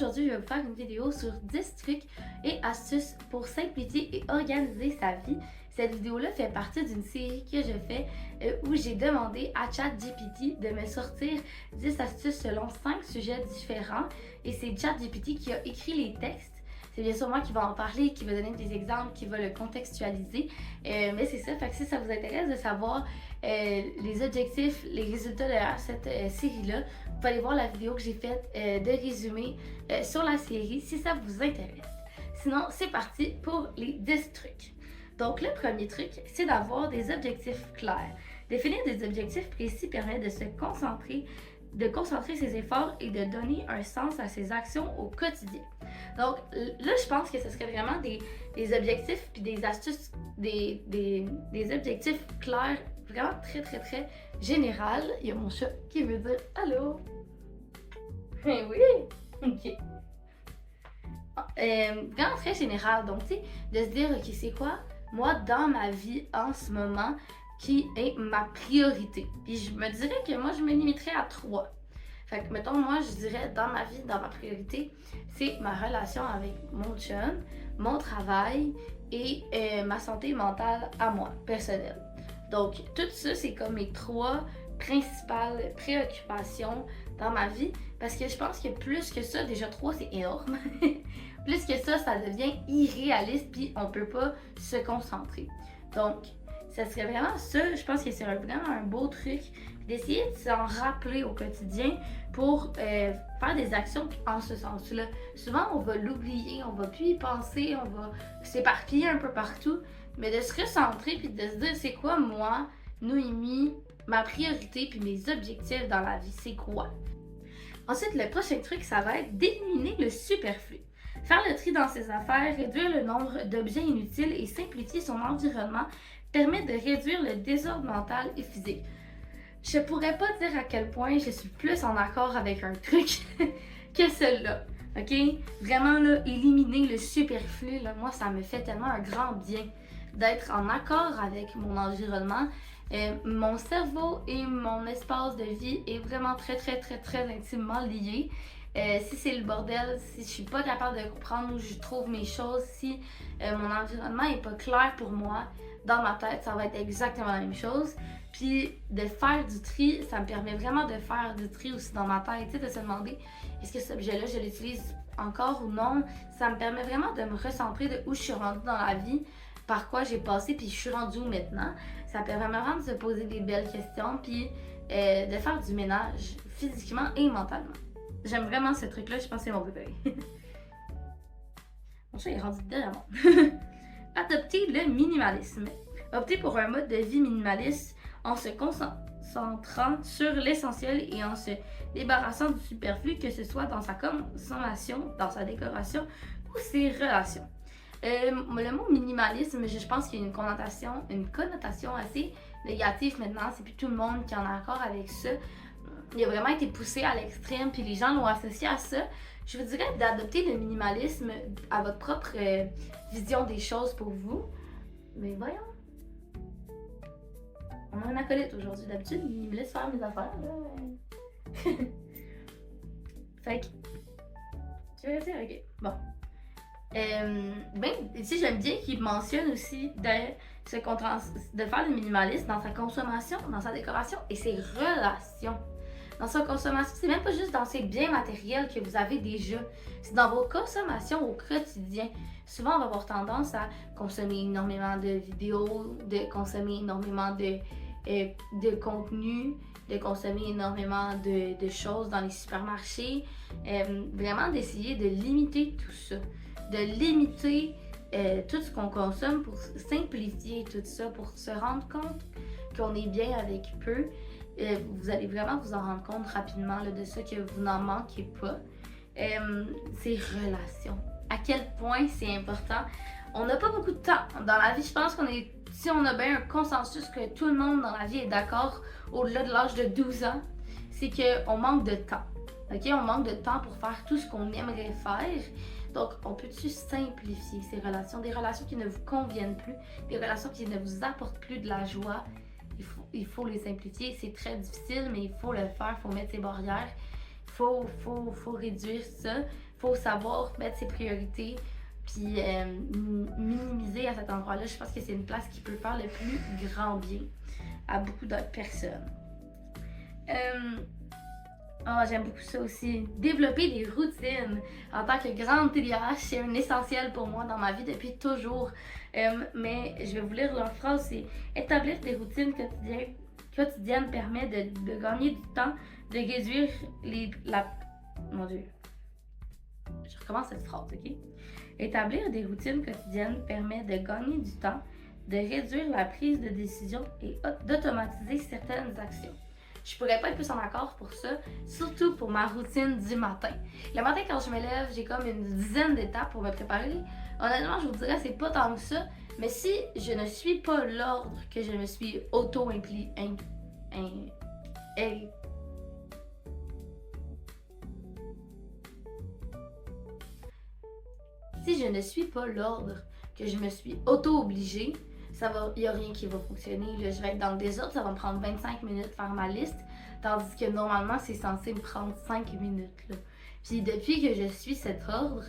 aujourd'hui, je vais vous faire une vidéo sur 10 trucs et astuces pour simplifier et organiser sa vie. Cette vidéo-là fait partie d'une série que je fais où j'ai demandé à ChatGPT de me sortir 10 astuces selon 5 sujets différents. Et c'est ChatGPT qui a écrit les textes. C'est bien sûr moi qui va en parler, qui va donner des exemples, qui va le contextualiser. Mais c'est ça, fait que si ça vous intéresse de savoir les objectifs, les résultats de cette série-là, vous pouvez aller voir la vidéo que j'ai faite de résumé sur la série si ça vous intéresse. Sinon, c'est parti pour les 10 trucs. Donc, le premier truc, c'est d'avoir des objectifs clairs. Définir des objectifs précis permet de se concentrer, de concentrer ses efforts et de donner un sens à ses actions au quotidien. Donc là, je pense que ce serait vraiment des objectifs puis des astuces, des objectifs clairs, vraiment très général. Il y a mon chat qui veut dire allô. Eh oui, ok. Vraiment très général. Donc, tu sais, de se dire, ok, c'est quoi, moi, dans ma vie en ce moment, qui est ma priorité. Puis je me dirais que moi, je me limiterais à 3. Fait que, mettons, moi, je dirais, dans ma vie, dans ma priorité, c'est ma relation avec mon chum, mon travail et ma santé mentale à moi, personnelle. Donc, tout ça, c'est comme mes 3 principales préoccupations dans ma vie, parce que je pense que plus que ça, déjà 3, c'est énorme. Plus que ça devient irréaliste, puis on peut pas se concentrer. Donc, ça serait vraiment ça, je pense que c'est vraiment un beau truc, d'essayer de s'en rappeler au quotidien pour faire des actions en ce sens-là. Souvent, on va l'oublier, on va plus y penser, on va s'éparpiller un peu partout, mais de se recentrer puis de se dire c'est quoi moi, Noémie, ma priorité puis mes objectifs dans la vie, c'est quoi? Ensuite, le prochain truc, ça va être d'éliminer le superflu. Faire le tri dans ses affaires, réduire le nombre d'objets inutiles et simplifier son environnement permet de réduire le désordre mental et physique. Je pourrais pas dire à quel point je suis plus en accord avec un truc que celui-là, ok? Vraiment, là, éliminer le superflu, là, moi, ça me fait tellement un grand bien d'être en accord avec mon environnement. Mon cerveau et mon espace de vie est vraiment très intimement lié. Si c'est le bordel, si je suis pas capable de comprendre où je trouve mes choses, si mon environnement est pas clair pour moi, dans ma tête, ça va être exactement la même chose. Puis de faire du tri, ça me permet vraiment de faire du tri aussi dans ma tête, tu sais, de se demander est-ce que cet objet-là, je l'utilise encore ou non. Ça me permet vraiment de me recentrer de où je suis rendue dans la vie, par quoi j'ai passé, puis je suis rendue où maintenant. Ça permet vraiment de se poser des belles questions, puis de faire du ménage physiquement et mentalement. J'aime vraiment ce truc-là, je pense que c'est mon préféré. Mon chat est rendu derrière moi. Adopter le minimalisme. Opter pour un mode de vie minimaliste en se concentrant sur l'essentiel et en se débarrassant du superflu, que ce soit dans sa consommation, dans sa décoration ou ses relations. Le mot minimalisme, je pense qu'il y a une connotation assez négative maintenant. C'est plus tout le monde qui est en accord avec ça. Il a vraiment été poussé à l'extrême, puis les gens l'ont associé à ça. Je vous dirais d'adopter le minimalisme à votre propre vision des choses pour vous. Mais voyons. On a un acolyte aujourd'hui. D'habitude, il me laisse faire mes affaires. Là. Fait que. Tu veux dire? Ok. Bon. Ici, j'aime bien qu'il mentionne aussi de faire le minimalisme dans sa consommation, dans sa décoration et ses relations. Dans sa consommation, c'est même pas juste dans ses biens matériels que vous avez déjà. C'est dans vos consommations au quotidien. Souvent, on va avoir tendance à consommer énormément de vidéos, de consommer énormément de contenu, de consommer énormément de choses dans les supermarchés. Vraiment d'essayer de limiter tout ça. De limiter tout ce qu'on consomme pour simplifier tout ça, pour se rendre compte qu'on est bien avec peu. Vous allez vraiment vous en rendre compte rapidement là, de ça, que vous n'en manquez pas. Ces relations. À quel point c'est important. On n'a pas beaucoup de temps. Dans la vie, je pense si on a bien un consensus que tout le monde dans la vie est d'accord au-delà de l'âge de 12 ans, c'est qu'on manque de temps. Ok, on manque de temps pour faire tout ce qu'on aimerait faire. Donc, on peut-tu simplifier ces relations, des relations qui ne vous conviennent plus, des relations qui ne vous apportent plus de la joie. Il faut les simplifier. C'est très difficile, mais il faut le faire. Il faut mettre ses barrières. Il faut réduire ça. Il faut savoir mettre ses priorités, puis minimiser à cet endroit-là. Je pense que c'est une place qui peut faire le plus grand bien à beaucoup d'autres personnes. J'aime beaucoup ça aussi. Développer des routines. En tant que grande TDAH, c'est un essentiel pour moi dans ma vie depuis toujours. Mais je vais vous lire leur phrase, c'est établir des routines quotidiennes permet de gagner du temps, de réduire Mon Dieu. Je recommence cette phrase, ok? Établir des routines quotidiennes permet de gagner du temps, de réduire la prise de décision et d'automatiser certaines actions. Je pourrais pas être plus en accord pour ça, surtout pour ma routine du matin. Le matin, quand je me lève, j'ai comme une dizaine d'étapes pour me préparer. Honnêtement, je vous dirais, c'est pas tant que ça, mais si je ne suis pas l'ordre que je me suis Si je ne suis pas l'ordre que je me suis auto-obligée, il n'y a rien qui va fonctionner. Là, je vais être dans le désordre, ça va me prendre 25 minutes de faire ma liste, tandis que normalement, c'est censé me prendre 5 minutes. Là. Puis depuis que je suis cet ordre,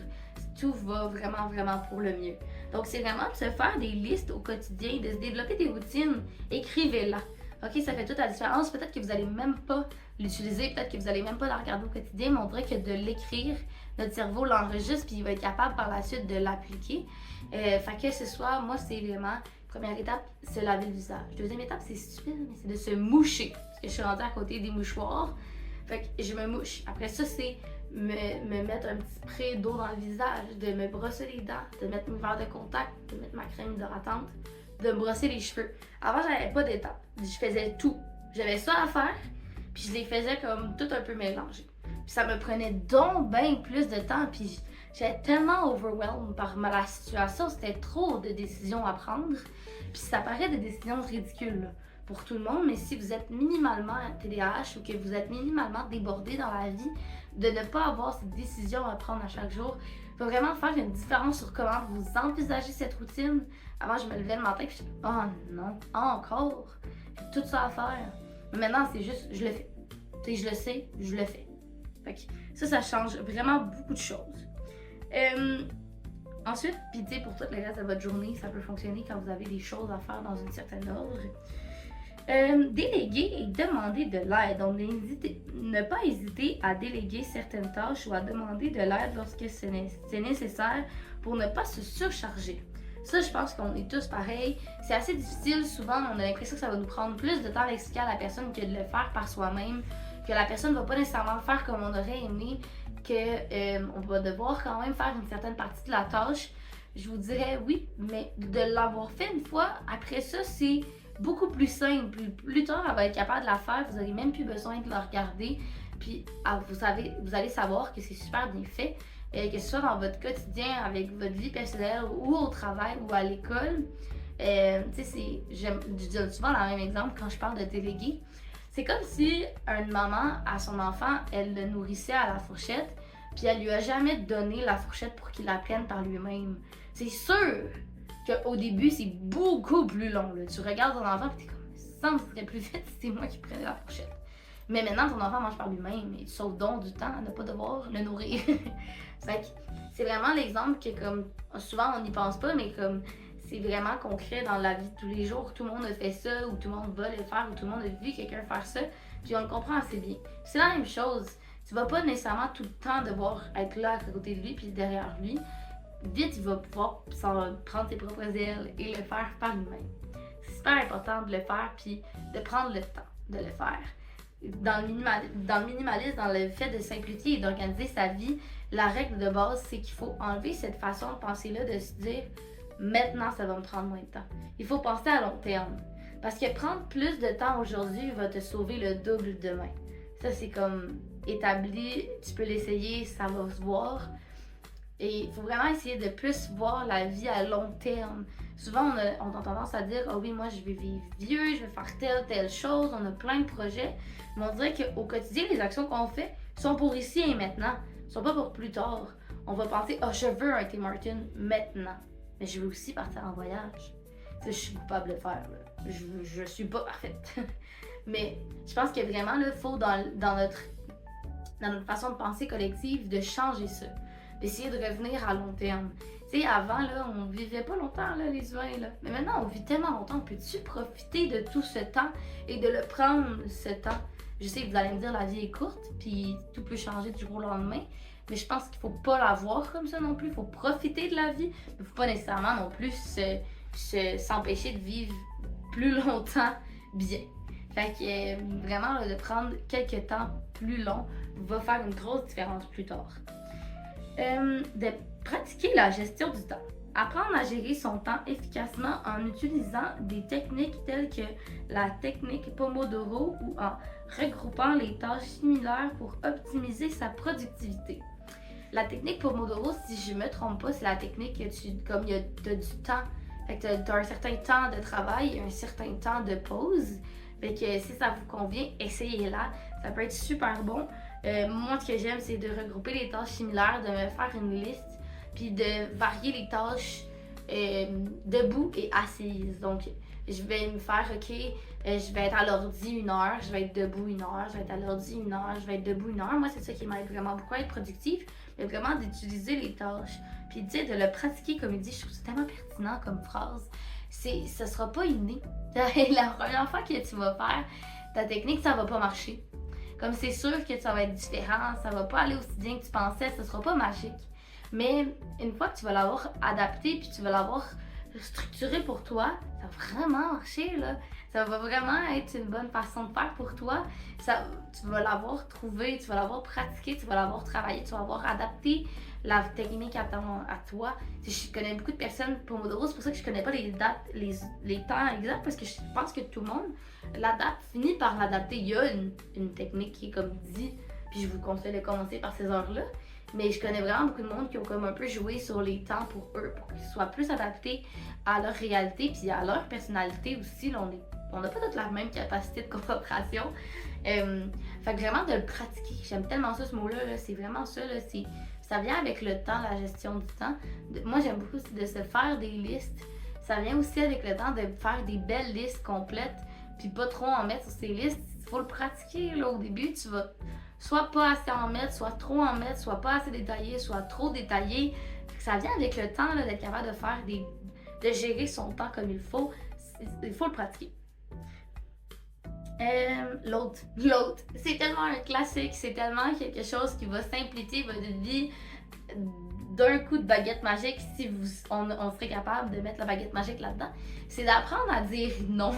tout va vraiment, vraiment pour le mieux. Donc, c'est vraiment de se faire des listes au quotidien, de se développer des routines. Écrivez-la. OK, ça fait toute la différence. Peut-être que vous n'allez même pas l'utiliser, peut-être que vous n'allez même pas la regarder au quotidien, mais on dirait que de l'écrire, notre cerveau l'enregistre puis il va être capable par la suite de l'appliquer. Fait que ce soir, moi, c'est vraiment, première étape, se laver le visage. Deuxième étape, c'est stupide, mais c'est de se moucher. Parce que je suis rendue à côté des mouchoirs. Fait que je me mouche. Après ça, c'est me mettre un petit spray d'eau dans le visage, de me brosser les dents, de mettre mes verres de contact, de mettre ma crème hydratante, de me brosser les cheveux. Avant, j'avais pas d'étape. Je faisais tout. J'avais ça à faire, puis je les faisais comme tout un peu mélangés. Puis ça me prenait donc bien plus de temps, puis j'étais tellement overwhelmed par la situation. C'était trop de décisions à prendre, puis ça paraît des décisions ridicules là, pour tout le monde, mais si vous êtes minimalement TDAH ou que vous êtes minimalement débordé dans la vie, de ne pas avoir ces décisions à prendre à chaque jour, il faut vraiment faire une différence sur comment vous envisagez cette routine. Avant, je me levais le matin et je disais « Oh non, encore? J'ai tout ça à faire. » Mais maintenant, c'est juste, je le fais. Tu sais, je le sais, je le fais. Fait que ça change vraiment beaucoup de choses. Ensuite, puis tu sais, pour tout le reste de votre journée, ça peut fonctionner quand vous avez des choses à faire dans une certaine ordre. Déléguer et demander de l'aide. Donc, ne pas hésiter à déléguer certaines tâches ou à demander de l'aide lorsque c'est nécessaire pour ne pas se surcharger. Ça, je pense qu'on est tous pareils. C'est assez difficile. Souvent, on a l'impression que ça va nous prendre plus de temps à expliquer à la personne que de le faire par soi-même, que la personne ne va pas nécessairement le faire comme on aurait aimé, qu'on va devoir quand même faire une certaine partie de la tâche. Je vous dirais oui, mais de l'avoir fait une fois, après ça, c'est beaucoup plus simple. Plus tard, elle va être capable de la faire. Vous n'aurez même plus besoin de la regarder. Puis, vous allez savoir que c'est super bien fait. Que ce soit dans votre quotidien, avec votre vie personnelle ou au travail ou à l'école. Tu sais, je donne souvent le même exemple quand je parle de déléguer. C'est comme si une maman, à son enfant, elle le nourrissait à la fourchette, puis elle lui a jamais donné la fourchette pour qu'il la prenne par lui-même. C'est sûr qu'au début, c'est beaucoup plus long. Là. Tu regardes ton enfant et t'es comme, ça me serait plus vite si c'était moi qui prenais la fourchette. Mais maintenant, ton enfant mange par lui-même et tu sauves donc du temps à ne pas devoir le nourrir. C'est vraiment l'exemple que, comme, souvent on n'y pense pas, mais comme, c'est vraiment concret dans la vie de tous les jours. Tout le monde a fait ça, ou tout le monde va le faire, ou tout le monde a vu quelqu'un faire ça, puis on le comprend assez bien. C'est la même chose. Tu vas pas nécessairement tout le temps devoir être là à côté de lui, puis derrière lui. Vite, il va pouvoir prendre ses propres ailes et le faire par lui-même. C'est super important de le faire, puis de prendre le temps de le faire. Dans le minimalisme, dans le fait de simplifier et d'organiser sa vie, la règle de base, c'est qu'il faut enlever cette façon de penser-là, de se dire « maintenant, ça va me prendre moins de temps ». Il faut penser à long terme. Parce que prendre plus de temps aujourd'hui va te sauver le double demain. Ça, c'est comme établi, tu peux l'essayer, ça va se voir. Et il faut vraiment essayer de plus voir la vie à long terme. Souvent, on a tendance à dire « Ah oui, moi, je vais vivre vieux, je vais faire telle chose, on a plein de projets. » Mais on dirait qu'au quotidien, les actions qu'on fait sont pour ici et maintenant. Elles ne sont pas pour plus tard. On va penser « Ah, je veux un Tim Martin maintenant. » Mais je veux aussi partir en voyage. Ça, je suis coupable de le faire. Là. Je suis pas parfaite. Mais je pense que vraiment, il faut dans notre façon de penser collective, de changer ça. d'essayer de revenir à long terme. Tu sais, avant, là, on vivait pas longtemps, là, les humains, là. Mais maintenant, on vit tellement longtemps. Peux-tu profiter de tout ce temps et de le prendre, ce temps? Je sais que vous allez me dire, la vie est courte, puis tout peut changer du jour au lendemain. Mais je pense qu'il faut pas la voir comme ça non plus. Il faut profiter de la vie, mais il faut pas nécessairement non plus s'empêcher de vivre plus longtemps bien. Fait que vraiment, là, de prendre quelques temps plus long va faire une grosse différence plus tard. De pratiquer la gestion du temps. Apprendre à gérer son temps efficacement en utilisant des techniques telles que la technique Pomodoro ou en regroupant les tâches similaires pour optimiser sa productivité. La technique Pomodoro, si je me trompe pas, c'est la technique que comme t'as du temps, fait que t'as un certain temps de travail et un certain temps de pause. Fait que si ça vous convient, essayez-la. Ça peut être super bon. Moi, ce que j'aime, c'est de regrouper les tâches similaires, de me faire une liste, puis de varier les tâches debout et assise. Donc, je vais me faire, OK, je vais être à l'ordi 1 heure, je vais être debout 1 heure, je vais être à l'ordi 1 heure, je vais être debout 1 heure. Moi, c'est ça qui m'aide vraiment beaucoup à être productif, mais vraiment d'utiliser les tâches. Puis, tu sais, de le pratiquer, comme il dit, je trouve ça tellement pertinent comme phrase. Ce sera pas inné. La première fois que tu vas faire ta technique, ça va pas marcher. Comme c'est sûr que ça va être différent, ça va pas aller aussi bien que tu pensais, ça sera pas magique. Mais une fois que tu vas l'avoir adapté puis tu vas l'avoir structuré pour toi, ça va vraiment marcher là. Ça va vraiment être une bonne façon de faire pour toi. Tu vas l'avoir trouvé, tu vas l'avoir pratiqué, tu vas l'avoir travaillé, tu vas avoir adapté la technique à toi. Je connais beaucoup de personnes Pomodoro, c'est pour ça que je connais pas les dates, les temps exacts, parce que je pense que tout le monde finit par l'adapter. Il y a une technique qui est comme dit, puis je vous conseille de commencer par ces heures-là. Mais je connais vraiment beaucoup de monde qui ont comme un peu joué sur les temps pour eux, pour qu'ils soient plus adaptés à leur réalité, puis à leur personnalité aussi. Là, on n'a pas toutes la même capacité de concentration. Fait que vraiment de le pratiquer. J'aime tellement ça, ce mot-là. Là. C'est vraiment ça. Là. Ça vient avec le temps, la gestion du temps. Moi, j'aime beaucoup aussi de se faire des listes. Ça vient aussi avec le temps de faire des belles listes complètes, puis pas trop en mettre sur ces listes. Il faut le pratiquer. Là. Au début, tu vas soit pas assez en mettre, soit trop en mettre, soit pas assez détaillé, soit trop détaillé. Ça vient avec le temps là, d'être capable de faire de gérer son temps comme il faut. Il faut le pratiquer. L'autre, c'est tellement un classique, c'est tellement quelque chose qui va simplifier votre vie d'un coup de baguette magique si on serait capable de mettre la baguette magique là-dedans. C'est d'apprendre à dire non.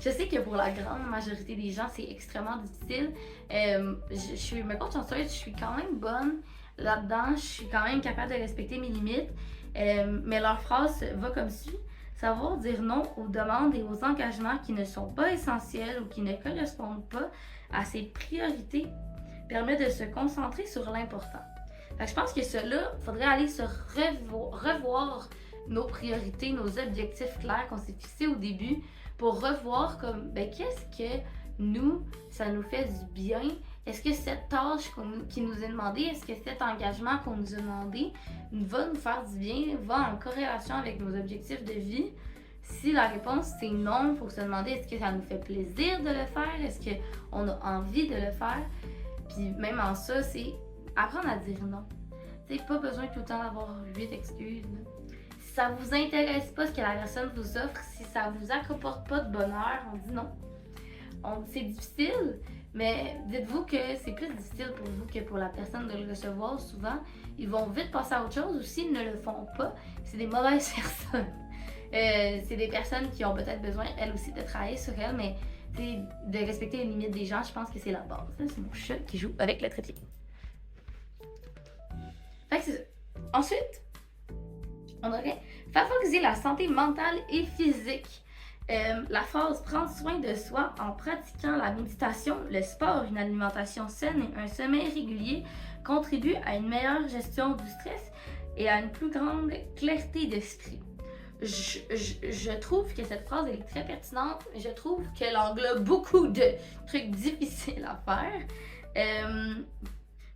Je sais que pour la grande majorité des gens, c'est extrêmement difficile. Je me compte chanceuse, je suis quand même bonne là-dedans, je suis quand même capable de respecter mes limites. Mais leur phrase va comme suit. Savoir dire non aux demandes et aux engagements qui ne sont pas essentiels ou qui ne correspondent pas à ses priorités permet de se concentrer sur l'important. Je pense que cela, il faudrait aller se revoir nos priorités, nos objectifs clairs qu'on s'est fixés au début pour revoir comme, qu'est-ce que ça nous fait du bien? Est-ce que cette tâche qui nous est demandée, est-ce que cet engagement qu'on nous a demandé va nous faire du bien, va en corrélation avec nos objectifs de vie? Si la réponse c'est non, il faut se demander est-ce que ça nous fait plaisir de le faire? Est-ce qu'on a envie de le faire? Puis même en ça, c'est apprendre à dire non. T'sais, pas besoin tout le temps d'avoir 8 excuses. Là. Si ça vous intéresse pas ce que la personne vous offre, si ça vous apporte pas de bonheur, on dit non. C'est difficile, mais dites-vous que c'est plus difficile pour vous que pour la personne de le recevoir. Souvent, ils vont vite passer à autre chose ou s'ils ne le font pas, c'est des mauvaises personnes. C'est des personnes qui ont peut-être besoin, elles aussi, de travailler sur elles, mais de respecter les limites des gens, je pense que c'est la base. C'est mon chat qui joue avec le trépied. Fait que c'est ça. Ensuite, on aurait favoriser la santé mentale et physique. La phase prendre soin de soi en pratiquant la méditation, le sport, une alimentation saine et un sommeil régulier contribue à une meilleure gestion du stress et à une plus grande clarté d'esprit. Je trouve que cette phrase est très pertinente. Je trouve qu'elle englobe beaucoup de trucs difficiles à faire.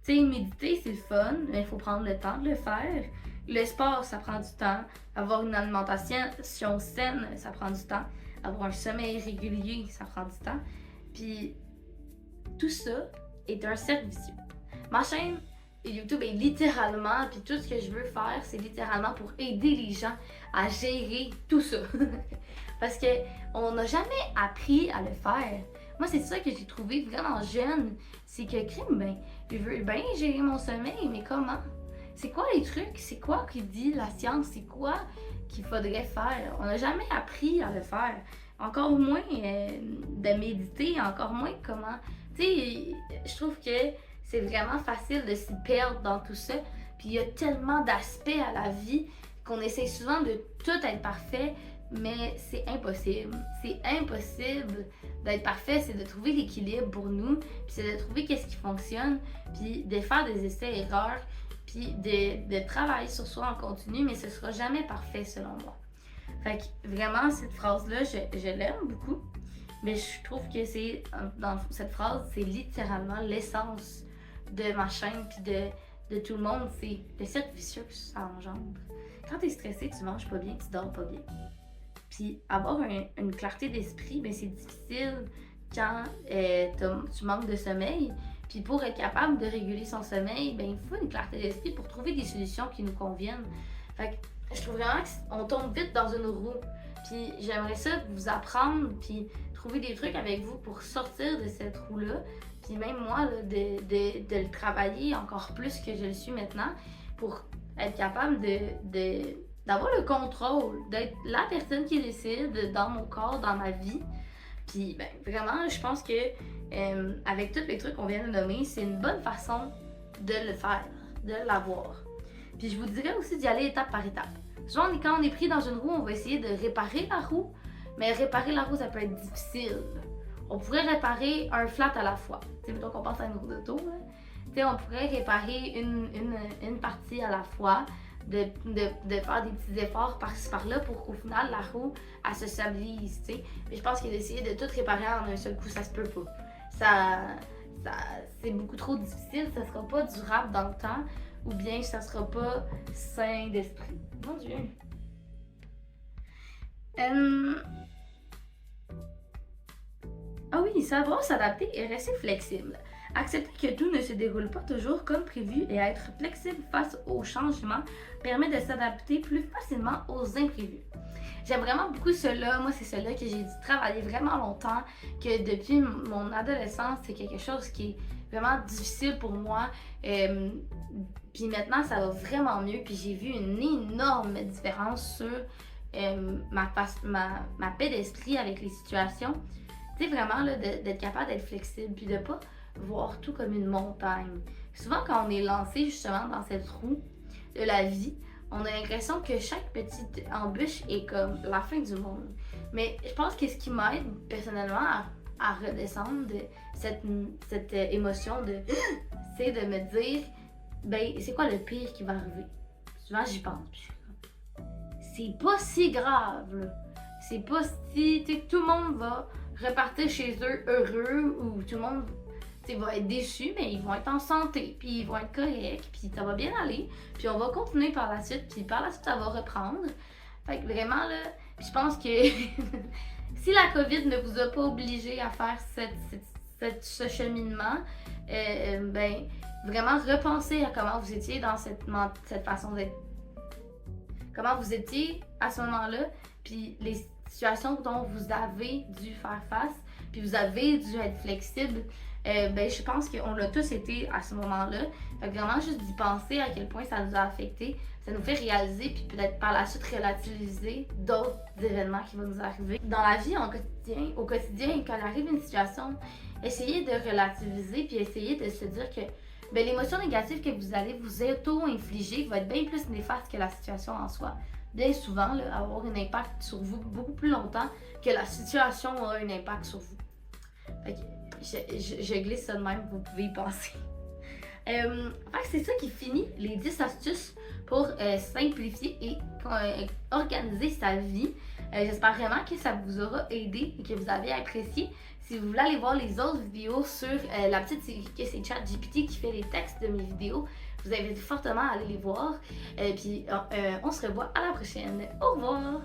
Tu sais, méditer, c'est le fun, mais il faut prendre le temps de le faire. Le sport, ça prend du temps. Avoir une alimentation saine, ça prend du temps. Avoir un sommeil régulier, ça prend du temps. Puis, tout ça est un cercle vicieux. Ma chaîne, YouTube est littéralement, puis tout ce que je veux faire, c'est littéralement pour aider les gens à gérer tout ça. Parce que on n'a jamais appris à le faire. Moi, c'est ça que j'ai trouvé vraiment jeune. C'est que crime, ben, je veux bien gérer mon sommeil, mais comment? C'est quoi les trucs? C'est quoi qui dit la science? C'est quoi qu'il faudrait faire? On n'a jamais appris à le faire. Encore moins de méditer, encore moins comment. Tu sais, je trouve que c'est vraiment facile de s'y perdre dans tout ça. Puis il y a tellement d'aspects à la vie qu'on essaie souvent de tout être parfait, mais c'est impossible. C'est impossible d'être parfait, c'est de trouver l'équilibre pour nous, puis c'est de trouver qu'est-ce qui fonctionne, puis de faire des essais-erreurs, puis de travailler sur soi en continu, mais ce sera jamais parfait selon moi. Fait que vraiment, cette phrase-là, je l'aime beaucoup, mais je trouve que c'est, dans cette phrase, c'est littéralement l'essence de ma chaîne, puis de tout le monde. C'est le cercle vicieux que ça engendre. Quand t'es stressé, tu manges pas bien, tu dors pas bien. Puis avoir une clarté d'esprit, ben c'est difficile quand tu manques de sommeil. Puis pour être capable de réguler son sommeil, ben il faut une clarté d'esprit pour trouver des solutions qui nous conviennent. Fait que je trouve vraiment qu'on tombe vite dans une roue. Puis j'aimerais ça vous apprendre, puis trouver des trucs avec vous pour sortir de cette roue-là. Puis même moi, là, de le travailler encore plus que je le suis maintenant pour être capable d'avoir le contrôle, d'être la personne qui décide dans mon corps, dans ma vie. Puis ben, vraiment, je pense que avec tous les trucs qu'on vient de nommer, c'est une bonne façon de le faire, de l'avoir. Puis je vous dirais aussi d'y aller étape par étape. Souvent, quand on est pris dans une roue, on va essayer de réparer la roue, mais réparer la roue, ça peut être difficile. On pourrait réparer un flat à la fois. Tu sais, mettons qu'on pense à une roue d'auto, tu sais, on pourrait réparer une partie à la fois, de faire des petits efforts par-ci par-là pour qu'au final la roue elle se stabilise, tu sais. Mais je pense que d'essayer de tout réparer en un seul coup, ça se peut pas. C'est beaucoup trop difficile, ça sera pas durable dans le temps, ou bien ça sera pas sain d'esprit. Mon Dieu. Ah oui, savoir s'adapter et rester flexible. Accepter que tout ne se déroule pas toujours comme prévu et être flexible face aux changements permet de s'adapter plus facilement aux imprévus. J'aime vraiment beaucoup cela. Moi, c'est cela que j'ai dû travailler vraiment longtemps, que depuis mon adolescence, c'est quelque chose qui est vraiment difficile pour moi. Puis maintenant, ça va vraiment mieux. Puis j'ai vu une énorme différence sur ma paix d'esprit avec les situations. Tu sais, vraiment, là, d'être capable d'être flexible, puis de pas voir tout comme une montagne. Souvent, quand on est lancé justement dans cette roue de la vie, on a l'impression que chaque petite embûche est comme la fin du monde. Mais je pense que ce qui m'aide personnellement à redescendre de cette émotion c'est de me dire, ben, c'est quoi le pire qui va arriver? Souvent, j'y pense. Puis je suis comme, c'est pas si grave, là. C'est pas si, tu sais, tout le monde va repartir chez eux heureux ou tout le monde va être déçu, mais ils vont être en santé, puis ils vont être corrects, puis ça va bien aller, puis on va continuer par la suite, puis par la suite ça va reprendre. Fait que vraiment là, je pense que si la COVID ne vous a pas obligé à faire ce cheminement, ben vraiment repensez à comment vous étiez dans cette façon d'être. Comment vous étiez à ce moment-là, puis les situations dont vous avez dû faire face, puis vous avez dû être flexible, ben je pense qu'on l'a tous été à ce moment-là. Fait que vraiment juste d'y penser à quel point ça nous a affecté, ça nous fait réaliser, puis peut-être par la suite relativiser d'autres événements qui vont nous arriver. Dans la vie au quotidien, quand il arrive une situation, essayez de relativiser, puis essayez de se dire que ben, l'émotion négative que vous allez vous auto-infliger va être bien plus néfaste que la situation en soi. Bien souvent, là, avoir un impact sur vous beaucoup plus longtemps que la situation aura un impact sur vous. Fait que je glisse ça de même, vous pouvez y penser. C'est ça qui finit les 10 astuces pour simplifier et organiser sa vie. J'espère vraiment que ça vous aura aidé et que vous avez apprécié. Si vous voulez aller voir les autres vidéos sur la petite série que c'est ChatGPT qui fait les textes de mes vidéos, je vous invite fortement à aller les voir. Puis on se revoit à la prochaine. Au revoir!